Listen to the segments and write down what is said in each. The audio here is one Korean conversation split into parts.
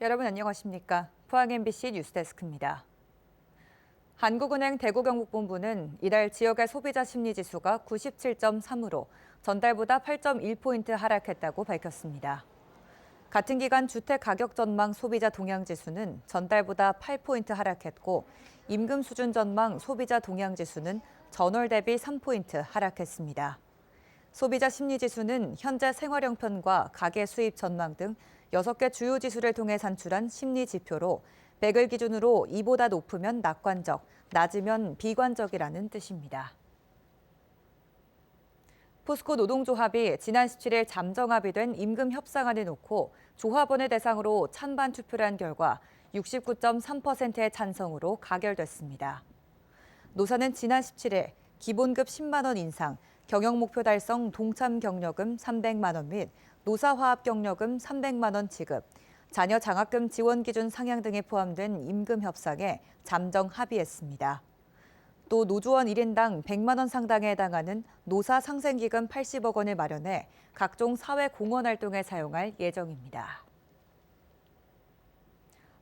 여러분 안녕하십니까? 포항 MBC 뉴스데스크입니다. 한국은행 대구경북본부는 이달 지역의 소비자 심리지수가 97.3으로 전달보다 8.1포인트 하락했다고 밝혔습니다. 같은 기간 주택가격 전망 소비자 동향지수는 전달보다 8포인트 하락했고 임금 수준 전망 소비자 동향지수는 전월 대비 3포인트 하락했습니다. 소비자 심리지수는 현재 생활용편과 가계 수입 전망 등 6개 주요 지수를 통해 산출한 심리 지표로 100을 기준으로 이보다 높으면 낙관적, 낮으면 비관적이라는 뜻입니다. 포스코 노동조합이 지난 17일 잠정 합의된 임금 협상안을 놓고 조합원을 대상으로 찬반 투표를 한 결과 69.3%의 찬성으로 가결됐습니다. 노사는 지난 17일 기본급 10만 원 인상, 경영목표 달성 동참 경력금 300만 원 및 노사화합 경력금 300만 원 지급, 자녀 장학금 지원 기준 상향 등이 포함된 임금 협상에 잠정 합의했습니다. 또 노조원 1인당 100만 원 상당에 해당하는 노사 상생기금 80억 원을 마련해 각종 사회 공헌 활동에 사용할 예정입니다.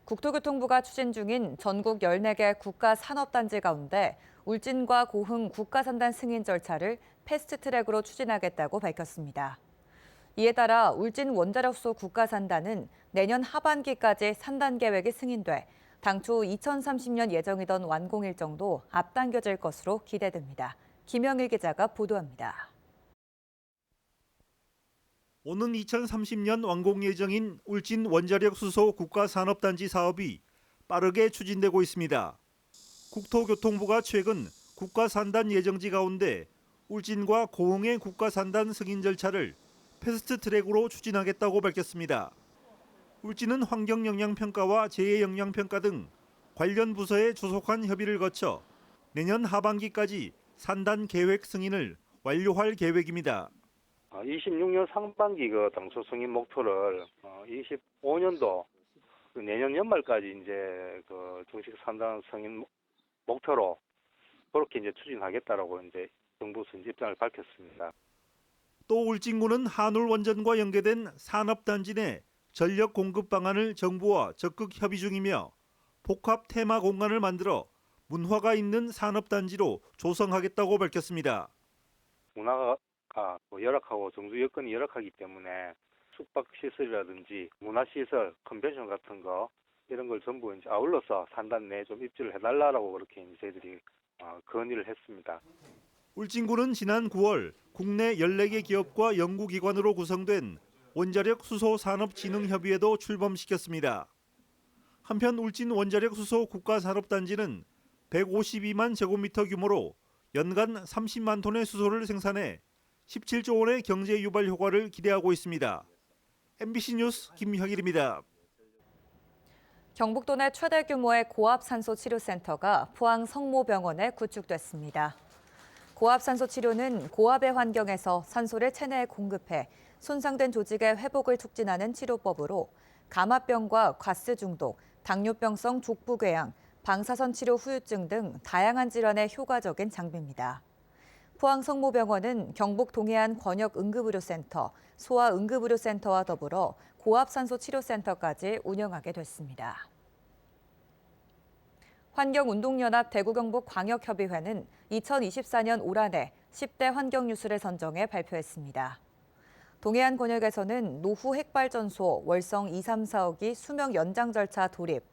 국토교통부가 추진 중인 전국 14개 국가산업단지 가운데 울진과 고흥 국가산단 승인 절차를 패스트트랙으로 추진하겠다고 밝혔습니다. 이에 따라 울진 원자력소 국가산단은 내년 하반기까지 산단 계획이 승인돼 당초 2030년 예정이던 완공 일정도 앞당겨질 것으로 기대됩니다. 김영일 기자가 보도합니다. 오는 2030년 완공 예정인 울진 원자력 수소 국가산업단지 사업이 빠르게 추진되고 있습니다. 국토교통부가 최근 국가산단 예정지 가운데 울진과 고흥의 국가산단 승인 절차를 패스트트랙으로 추진하겠다고 밝혔습니다. 울진은 환경영향평가와 재해영향평가 등 관련 부서에 조속한 협의를 거쳐 내년 하반기까지 산단 계획 승인을 완료할 계획입니다. 26년 상반기 당초 승인 목표를 25년도 내년 연말까지 이제 정식 산단 승인 목표로 그렇게 이제 추진하겠다라고 이제 정부에서 입장을 밝혔습니다. 또 울진군은 한울원전과 연계된 산업단지 내 전력 공급 방안을 정부와 적극 협의 중이며 복합 테마 공간을 만들어 문화가 있는 산업단지로 조성하겠다고 밝혔습니다. 문화가 열악하고 정주 여건이 열악하기 때문에 숙박시설이라든지 문화시설, 컨벤션 같은 거 이런 걸 전부 이제 아울러서 산단 내에 좀 입지를 해달라고 그렇게 이제 저희들이 건의를 했습니다. 울진군은 지난 9월 국내 14개 기업과 연구기관으로 구성된 원자력 수소 산업진흥협의회도 출범시켰습니다. 한편 울진 원자력 수소 국가산업단지는 152만 제곱미터 규모로 연간 30만 톤의 수소를 생산해 17조 원의 경제 유발 효과를 기대하고 있습니다. MBC 뉴스 김형일입니다. 경북도 내 최대 규모의 고압산소치료센터가 포항 성모병원에 구축됐습니다. 고압산소 치료는 고압의 환경에서 산소를 체내에 공급해 손상된 조직의 회복을 촉진하는 치료법으로 감압병과 가스 중독, 당뇨병성 족부궤양, 방사선 치료 후유증 등 다양한 질환에 효과적인 장비입니다. 포항 성모병원은 경북 동해안 권역응급의료센터, 소아응급의료센터와 더불어 고압산소 치료센터까지 운영하게 됐습니다. 환경운동연합 대구경북광역협의회는 2024년 올 한해 10대 환경뉴스를 선정해 발표했습니다. 동해안 권역에서는 노후 핵발전소 월성 2, 3, 4호기 수명 연장 절차 돌입,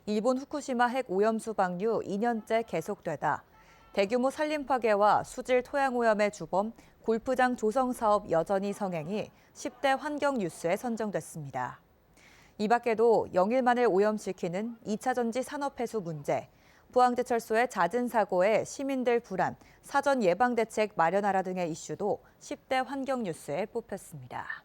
일본 후쿠시마 핵 오염수 방류 2년째 계속되다, 대규모 산림 파괴와 수질 토양 오염의 주범, 골프장 조성 사업 여전히 성행이 10대 환경 뉴스에 선정됐습니다. 이 밖에도 영일만을 오염시키는 2차 전지 산업 폐수 문제, 포항제철소의 잦은 사고에 시민들 불안, 사전 예방 대책 마련하라 등의 이슈도 10대 환경 뉴스에 뽑혔습니다.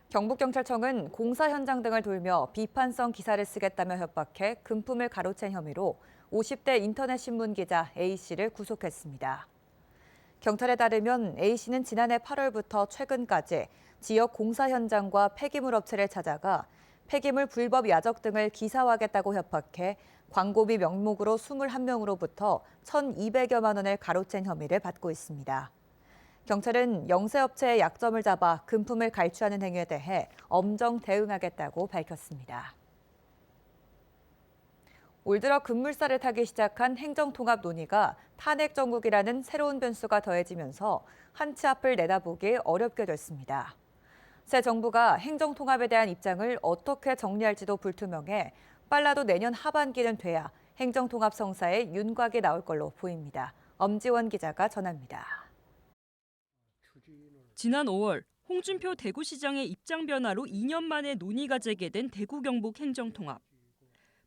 경북경찰청은 공사 현장 등을 돌며 비판성 기사를 쓰겠다며 협박해 금품을 가로챈 혐의로 50대 인터넷 신문 기자 A씨를 구속했습니다. 경찰에 따르면 A씨는 지난해 8월부터 최근까지 지역 공사 현장과 폐기물 업체를 찾아가 폐기물 불법 야적 등을 기사화하겠다고 협박해 광고비 명목으로 21명으로부터 1,200여만 원을 가로챈 혐의를 받고 있습니다. 경찰은 영세업체의 약점을 잡아 금품을 갈취하는 행위에 대해 엄정 대응하겠다고 밝혔습니다. 올 들어 급물살을 타기 시작한 행정통합 논의가 탄핵 정국이라는 새로운 변수가 더해지면서 한 치 앞을 내다보기 어렵게 됐습니다. 새 정부가 행정통합에 대한 입장을 어떻게 정리할지도 불투명해 빨라도 내년 하반기는 돼야 행정통합 성사에 윤곽이 나올 걸로 보입니다. 엄지원 기자가 전합니다. 지난 5월 홍준표 대구시장의 입장 변화로 2년 만에 논의가 재개된 대구 경북 행정통합.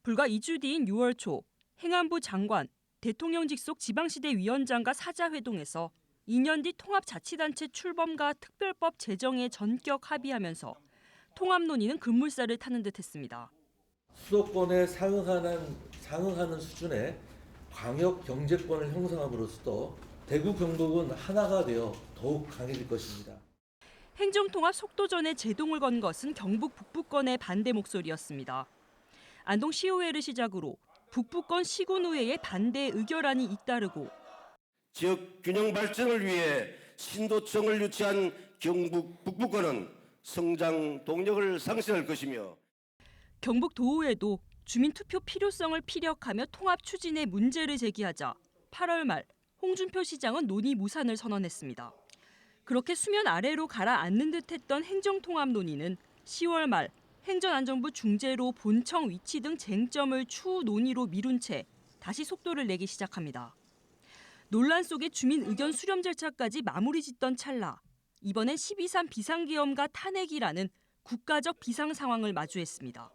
불과 2주 뒤인 6월 초 행안부 장관, 대통령 직속 지방시대 위원장과 사자회동에서 2년 뒤 통합자치단체 출범과 특별법 제정에 전격 합의하면서 통합 논의는 급물살을 타는 듯했습니다. 수도권에 상응하는 수준의 광역 경제권을 형성함으로써 대구 경북은 하나가 되어 더욱 강해질 것입니다. 행정통합 속도전에 제동을 건 것은 경북 북부권의 반대 목소리였습니다. 안동 시의회를 시작으로 북부권 시군의회의 반대 의결안이 잇따르고 지역 균형 발전을 위해 신도청을 유치한 경북 북부권은 성장 동력을 상실할 것이며 경북 도의회도 주민투표 필요성을 피력하며 통합 추진의 문제를 제기하자 8월 말 홍준표 시장은 논의 무산을 선언했습니다. 그렇게 수면 아래로 가라앉는 듯했던 행정통합 논의는 10월 말 행정안전부 중재로 본청 위치 등 쟁점을 추후 논의로 미룬 채 다시 속도를 내기 시작합니다. 논란 속에 주민 의견 수렴 절차까지 마무리 짓던 찰나 이번엔 12.3 비상계엄과 탄핵이라는 국가적 비상 상황을 마주했습니다.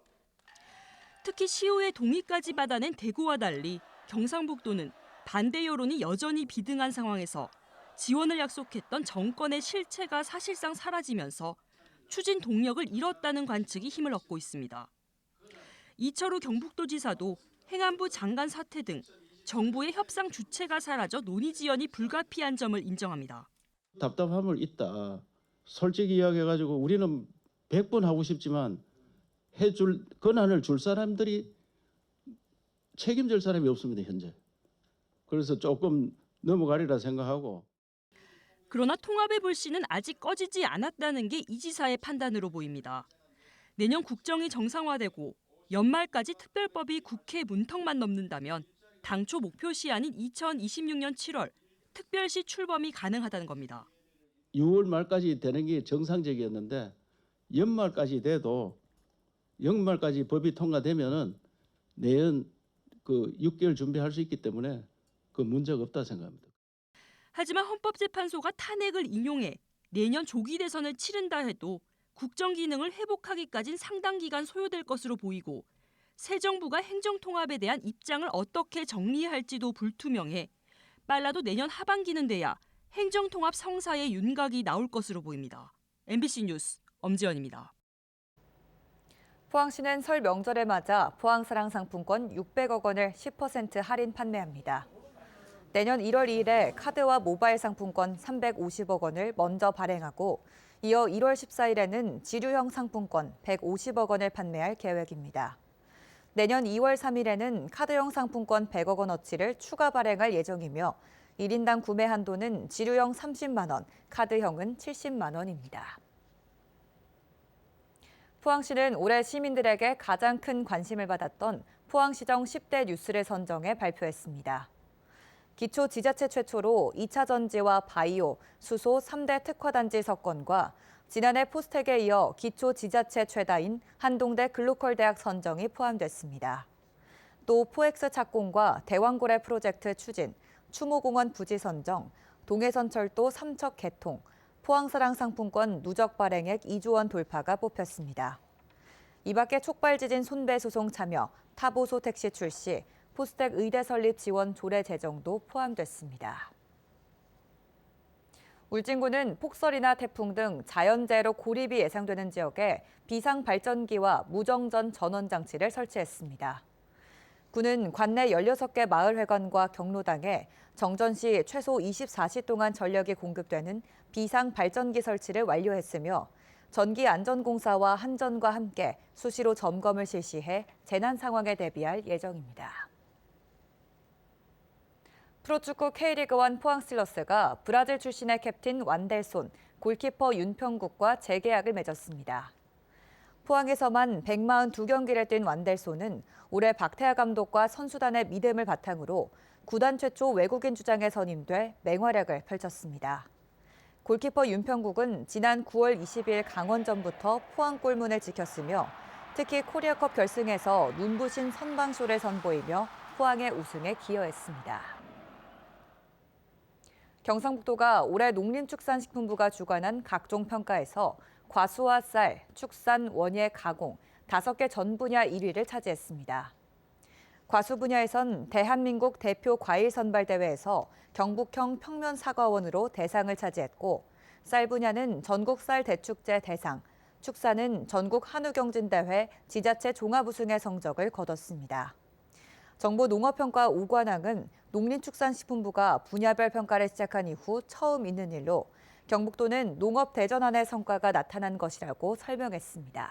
특히 시의회 동의까지 받아낸 대구와 달리 경상북도는 반대 여론이 여전히 비등한 상황에서 지원을 약속했던 정권의 실체가 사실상 사라지면서 추진 동력을 잃었다는 관측이 힘을 얻고 있습니다. 이철우 경북도지사도 행안부 장관 사퇴 등 정부의 협상 주체가 사라져 논의 지연이 불가피한 점을 인정합니다. 답답함을 있다. 솔직히 이야기해가지고 우리는 100번 하고 싶지만 해줄 권한을 줄 사람들이 책임질 사람이 없습니다, 현재. 그래서 조금 넘어가리라 생각하고. 그러나 통합의 불씨는 아직 꺼지지 않았다는 게 이 지사의 판단으로 보입니다. 내년 국정이 정상화되고 연말까지 특별법이 국회 문턱만 넘는다면 당초 목표 시한인 2026년 7월 특별시 출범이 가능하다는 겁니다. 6월 말까지 되는 게 정상적이었는데 연말까지 돼도 연말까지 법이 통과되면은 내년 6개월 준비할 수 있기 때문에 그 문제가 없다 생각합니다. 하지만 헌법재판소가 탄핵을 인용해 내년 조기 대선을 치른다 해도 국정 기능을 회복하기까진 상당 기간 소요될 것으로 보이고 새 정부가 행정통합에 대한 입장을 어떻게 정리할지도 불투명해 빨라도 내년 하반기는 돼야 행정통합 성사의 윤곽이 나올 것으로 보입니다. MBC 뉴스 엄지연입니다. 포항시는 설 명절을 맞아 포항사랑 상품권 600억 원을 10% 할인 판매합니다. 내년 1월 2일에 카드와 모바일 상품권 350억 원을 먼저 발행하고 이어 1월 14일에는 지류형 상품권 150억 원을 판매할 계획입니다. 내년 2월 3일에는 카드형 상품권 100억 원어치를 추가 발행할 예정이며 1인당 구매 한도는 지류형 30만 원, 카드형은 70만 원입니다. 포항시는 올해 시민들에게 가장 큰 관심을 받았던 포항시정 10대 뉴스를 선정해 발표했습니다. 기초지자체 최초로 2차 전지와 바이오, 수소 3대 특화단지 석권과 지난해 포스텍에 이어 기초지자체 최다인 한동대 글로컬대학 선정이 포함됐습니다. 또 포엑스 착공과 대왕고래 프로젝트 추진, 추모공원 부지 선정, 동해선철도 삼척 개통, 포항사랑 상품권 누적 발행액 2조 원 돌파가 뽑혔습니다. 이 밖에 촉발지진 손배소송 참여, 타보소 택시 출시, 포스텍 의대 설립 지원 조례 제정도 포함됐습니다. 울진군은 폭설이나 태풍 등 자연재해로 고립이 예상되는 지역에 비상발전기와 무정전 전원 장치를 설치했습니다. 군은 관내 16개 마을회관과 경로당에 정전 시 최소 24시 동안 전력이 공급되는 비상발전기 설치를 완료했으며 전기안전공사와 한전과 함께 수시로 점검을 실시해 재난 상황에 대비할 예정입니다. 프로축구 K리그1 포항 스틸러스가 브라질 출신의 캡틴 완델손, 골키퍼 윤평국과 재계약을 맺었습니다. 포항에서만 142경기를 뛴 완델손은 올해 박태하 감독과 선수단의 믿음을 바탕으로 구단 최초 외국인 주장에 선임돼 맹활약을 펼쳤습니다. 골키퍼 윤평국은 지난 9월 20일 강원전부터 포항 골문을 지켰으며 특히 코리아컵 결승에서 눈부신 선방쇼를 선보이며 포항의 우승에 기여했습니다. 경상북도가 올해 농림축산식품부가 주관한 각종 평가에서 과수와 쌀, 축산, 원예, 가공 5개 전 분야 1위를 차지했습니다. 과수 분야에선 대한민국 대표 과일 선발 대회에서 경북형 평면사과원으로 대상을 차지했고, 쌀 분야는 전국 쌀 대축제 대상, 축산은 전국 한우경진대회 지자체 종합우승의 성적을 거뒀습니다. 정부 농업평가 5관왕은 농림축산식품부가 분야별 평가를 시작한 이후 처음 있는 일로 경북도는 농업 대전환의 성과가 나타난 것이라고 설명했습니다.